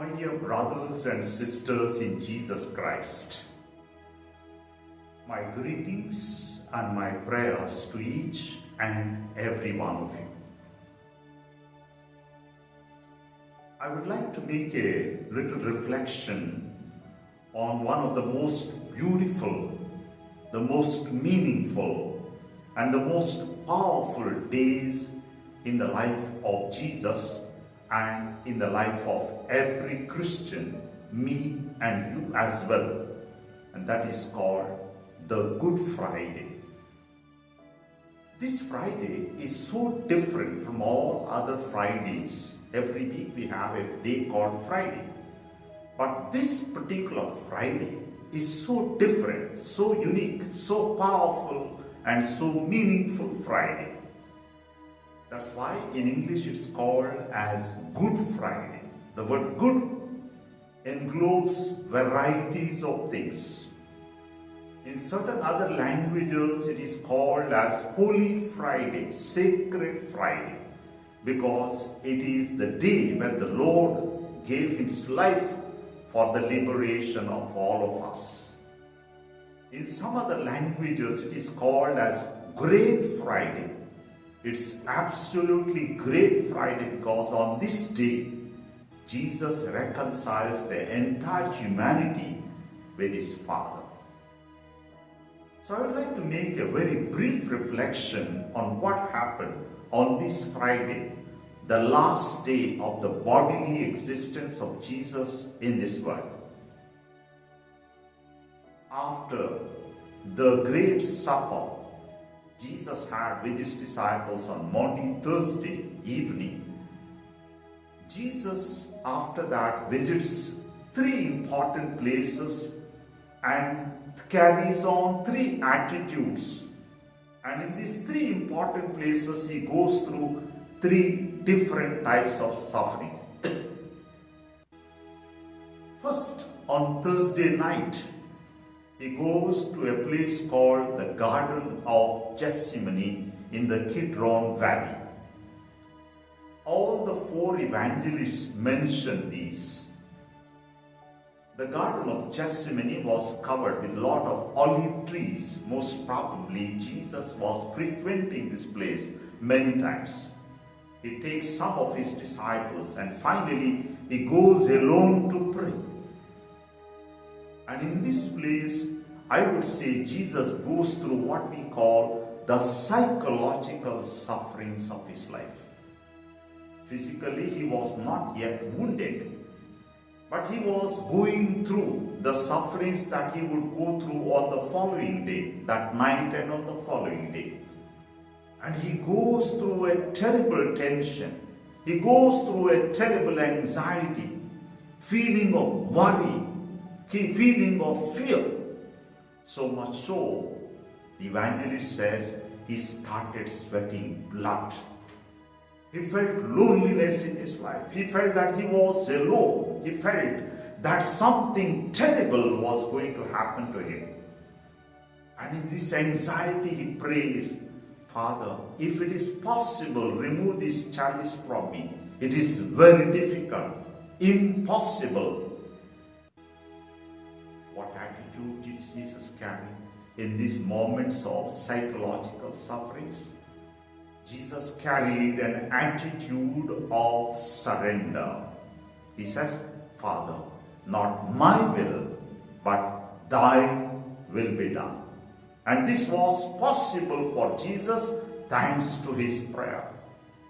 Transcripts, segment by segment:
My dear brothers and sisters in Jesus Christ, my greetings and my prayers to each and every one of you. I would like to make a little reflection on one of the most beautiful, the most meaningful, and the most powerful days in the life of Jesus and in the life of every Christian, me and you as well. And that is called the Good Friday. This Friday is so different from all other Fridays. Every week we have a day called Friday. But this particular Friday is so different, so unique, so powerful, and so meaningful Friday. That's why in English it's called as Good Friday. The word good englobes varieties of things. In certain other languages it is called as Holy Friday, Sacred Friday, because it is the day when the Lord gave His life for the liberation of all of us. In some other languages it is called as Great Friday. It's absolutely Great Friday because on this day, Jesus reconciles the entire humanity with His Father. So I would like to make a very brief reflection on what happened on this Friday, the last day of the bodily existence of Jesus in this world. After the Great Supper Jesus had with His disciples on Maundy Thursday evening, Jesus after that visits three important places and carries on three attitudes. And in these three important places He goes through three different types of suffering. First, on Thursday night, He goes to a place called the Garden of Gethsemane in the Kidron Valley. All the four evangelists mention these. The Garden of Gethsemane was covered with a lot of olive trees. Most probably Jesus was frequenting this place many times. He takes some of His disciples and finally He goes alone to pray. And in this place, I would say Jesus goes through what we call the psychological sufferings of His life. Physically, He was not yet wounded, but He was going through the sufferings that He would go through on the following day, that night and on the following day. And He goes through a terrible tension. He goes through a terrible anxiety, feeling of worry, feeling of fear. So much so, the evangelist says he started sweating blood. He felt loneliness in his life. He felt that he was alone. He felt that something terrible was going to happen to him. And in this anxiety he prays, Father, if it is possible, remove this chalice from me. It is very difficult, impossible. What attitude did Jesus carry in these moments of psychological sufferings? Jesus carried an attitude of surrender. He says, Father, not my will, but Thy will be done. And this was possible for Jesus thanks to His prayer.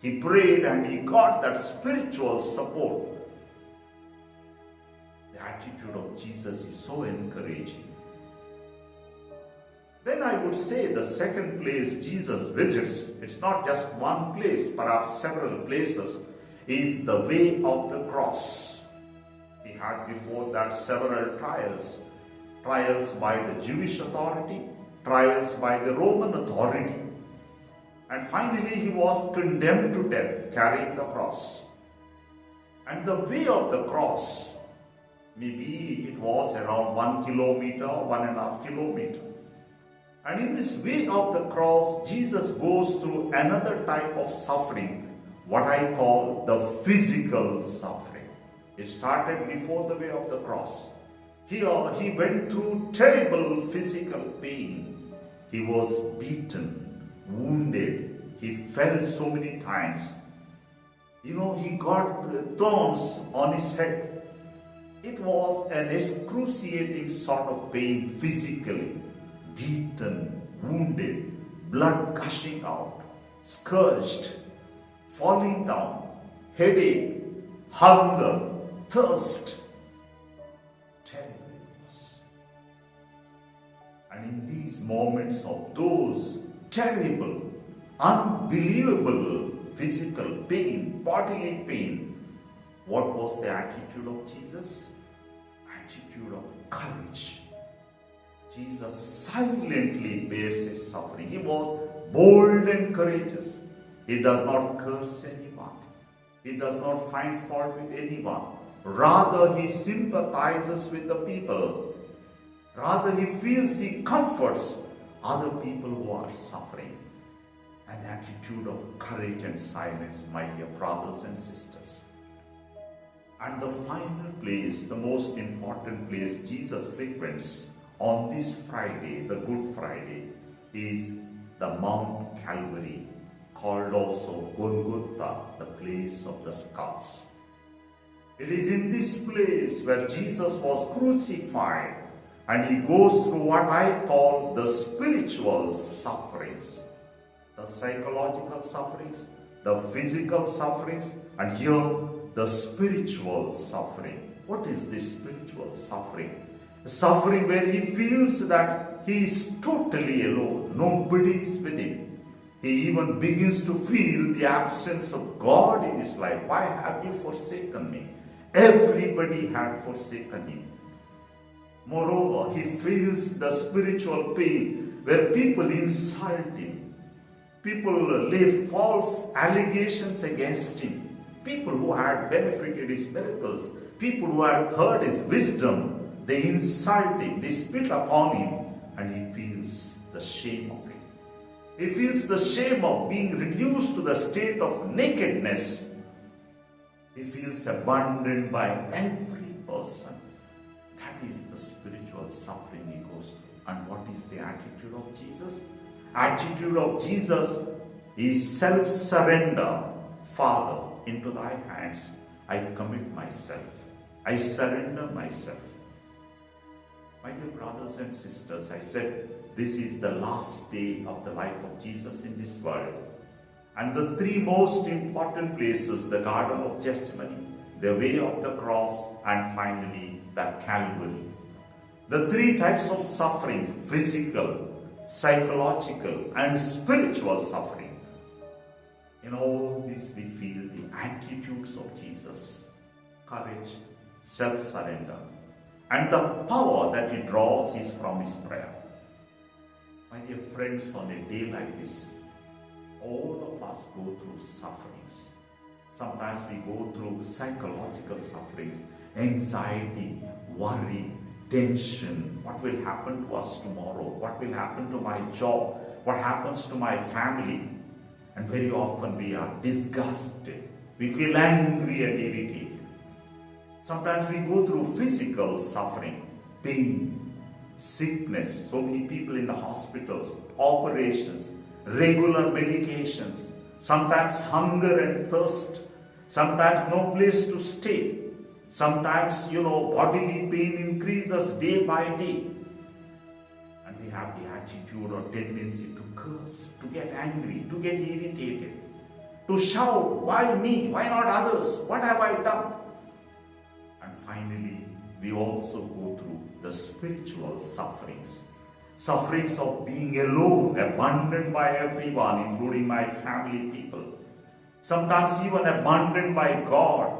He prayed and He got that spiritual support. The attitude of Jesus is so encouraging. Then I would say the second place Jesus visits, it's not just one place, perhaps several places, is the way of the cross. He had before that several trials. Trials by the Jewish authority, trials by the Roman authority. And finally he was condemned to death, carrying the cross. And the way of the cross, maybe it was around 1 kilometer, 1.5 kilometers. And in this way of the cross, Jesus goes through another type of suffering, what I call the physical suffering. It started before the way of the cross. Here he went through terrible physical pain. He was beaten, wounded. He fell so many times. He got thorns on his head. It was an excruciating sort of pain physically. Beaten, wounded, blood gushing out, scourged, falling down, headache, hunger, thirst. Terrible it was. And in these moments of those terrible, unbelievable physical pain, bodily pain, what was the attitude of Jesus? Attitude of courage. Jesus silently bears his suffering. He was bold and courageous. He does not curse anyone. He does not find fault with anyone. Rather, he sympathizes with the people. Rather, he comforts other people who are suffering. An attitude of courage and silence, my dear brothers and sisters. And the final place, the most important place Jesus frequents on this Friday, the Good Friday, is the Mount Calvary, called also Golgotha, the place of the skulls. It is in this place where Jesus was crucified, and he goes through what I call the spiritual sufferings, the psychological sufferings, the physical sufferings, and here the spiritual suffering. What is this spiritual suffering? Suffering where he feels that he is totally alone. Nobody is with him. He even begins to feel the absence of God in his life. Why have you forsaken me? Everybody had forsaken him. Moreover, he feels the spiritual pain where people insult him. People lay false allegations against him. People who had benefited his miracles, people who had heard his wisdom, they insult him, they spit upon him, and he feels the shame of it. He feels the shame of being reduced to the state of nakedness. He feels abandoned by every person. That is the spiritual suffering he goes through. And what is the attitude of Jesus? Attitude of Jesus is self-surrender. Father, into thy hands I commit myself. I surrender myself. My dear brothers and sisters, I said this is the last day of the life of Jesus in this world. And the three most important places, the Garden of Gethsemane, the way of the cross, and finally the Calvary. The three types of suffering, physical, psychological, and spiritual suffering. In all this we feel the attitudes of Jesus, courage, self-surrender, and the power that he draws is from his prayer. My dear friends, on a day like this, all of us go through sufferings. Sometimes we go through psychological sufferings, anxiety, worry, tension. What will happen to us tomorrow? What will happen to my job? What happens to my family? And very often we are disgusted. We feel angry and irritated. Sometimes we go through physical suffering, pain, sickness. So many people in the hospitals, operations, regular medications, sometimes hunger and thirst, sometimes no place to stay. Sometimes, bodily pain increases day by day. And we have the attitude or tendency to curse, to get angry, to get irritated, to shout, why me? Why not others? What have I done? And finally, we also go through the spiritual sufferings. Sufferings of being alone, abandoned by everyone, including my family people. Sometimes even abandoned by God.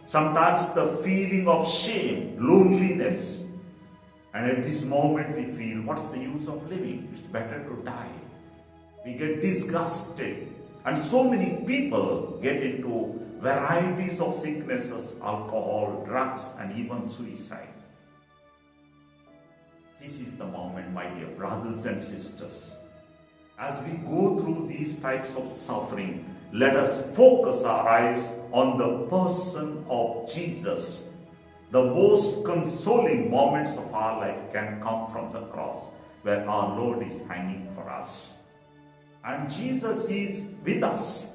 Sometimes the feeling of shame, loneliness. And at this moment we feel, what's the use of living? It's better to die. We get disgusted. And so many people get into varieties of sicknesses, alcohol, drugs, and even suicide. This is the moment, my dear brothers and sisters. As we go through these types of suffering, let us focus our eyes on the person of Jesus, The most consoling moments of our life can come from the cross, where our Lord is hanging for us. And Jesus is with us.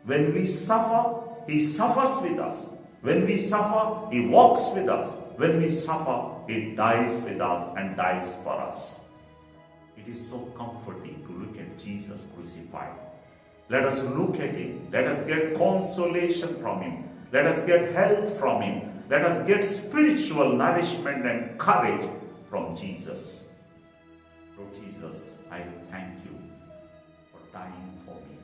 When we suffer, He suffers with us. When we suffer, He walks with us. When we suffer, He dies with us and dies for us. It is so comforting to look at Jesus crucified. Let us look at Him. Let us get consolation from Him. Let us get health from Him. Let us get spiritual nourishment and courage from Jesus. Lord Jesus, I thank you for dying for me.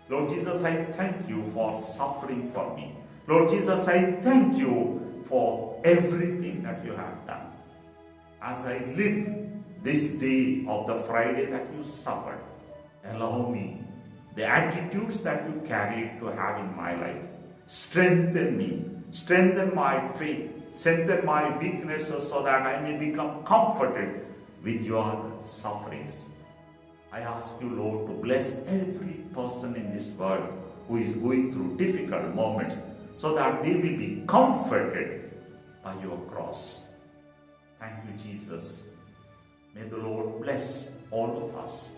Lord Jesus, I thank you for suffering for me. Lord Jesus, I thank you for everything that you have done. As I live this day of the Friday that you suffered, allow me the attitudes that you carried to have in my life. Strengthen me, strengthen my faith, strengthen my weaknesses so that I may become comforted with your sufferings. I ask you, Lord, to bless every person in this world who is going through difficult moments so that they will be comforted by your cross. Thank you, Jesus. May the Lord bless all of us.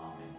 Amen.